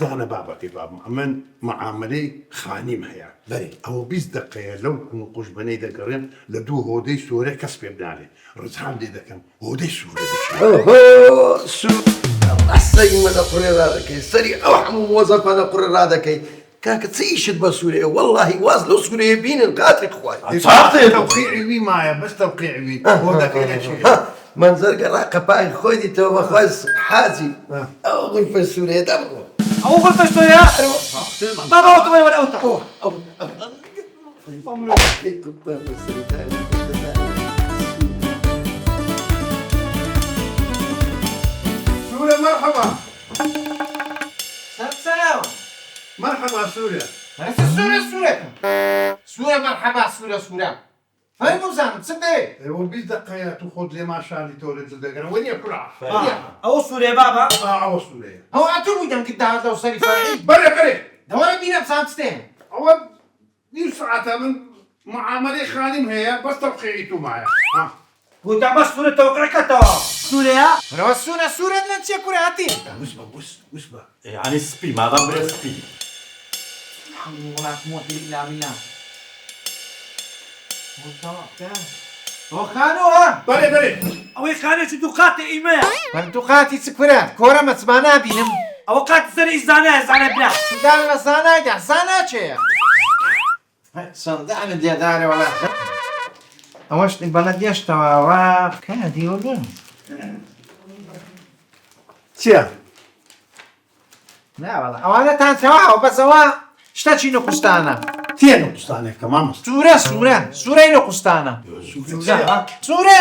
زانا بابك باب من معاملة خانم هيا بله أو 20 دقيقة لو نقوش بني دقرين لدو هودي سورة كسب يبنالي رزحان دي دكم هودي سورة اوه سو السيد من قرر هذا كي سري اوحم موظف من قرر هذا كي كاك تسيش بسوريا والله واصل سوريا بين القاتل اخوي صارت توقيعي بي معايا بس توقيعي بي هو ده كده شيء منظر قراقة باقي خويدي تو خاص حازي اقول في سوريا دبرو أقول فشتويا ما ضغط ولا أوتا سورة مرحبا سلام مرحبا سورة سورة مرحبا سورة هاي موزان تصدق هو 20 دقيقة تاخذ لي ما شاء الله تولد دقرين وين يكرع أو سورة بابا أو سورة هو أتو ويدم قد هذا وصري فرعي بري دواء بينا بسامتين هو دي ساعتها من معاملة خادم هي بس توقيعيته معايا ها وده بس سورة توقعك توا سورة رو سورة لا تشكر عتي وسبة يعني سبي ما دام بلا سبي الحمد لله لا قوة إلا بالله وخانوها بري أو خانة دقات إيمان بردوقاتی سکورات کۆرە مەچمانە بینم أو قات سري زانا بلا دان لە زانایدا زانا چێە چەندانە دێدارێ وڵات ئەوەش بەڵە گەشتەوەوە کە دیوەگەن چیە؟ ناوەڵە ئەوانەتان تەواوە بەسەوە شتەچی نەقوستانە تيا نقصانك كمان سوورەی نەقوستانە سوورە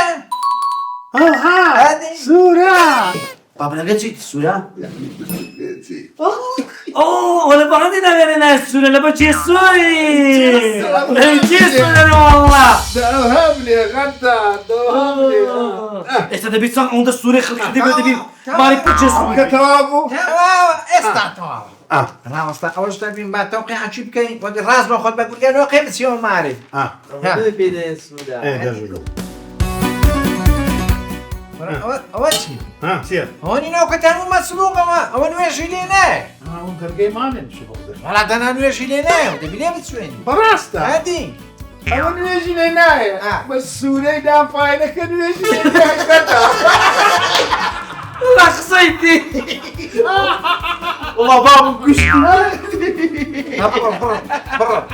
سورة بابا لقيت شيء السورة اوه ولا بعدين انا السورة لما جي سوري جي سوري والله دوهم لي غدا دوهم لي انت تبي تصنع عند السوري خليك تبي ماري بوتشي كتابو تەواوە ئێستا تەواوە ڕاوەستا ئەوەش دەبین با تەوقیع چی بکەین وەگە ڕاز بە خۆت بەگوڵگەنەوە قێ بچیەوە مارێ ئەوە چی؟ ها سير ئەوە نیناوکەتان و مەسلوقەوە ئەوە نوێژی لێ نایە وانت الجيمان شو بقدر وڵا دەنا نوێژی لێ نایە دەبی لێ بچوێنی براستا هادی اول نيجي لهنايا بس سوري دا فاينة كان نيجي لهنايا لا خصيتي والله بابا قشتي برا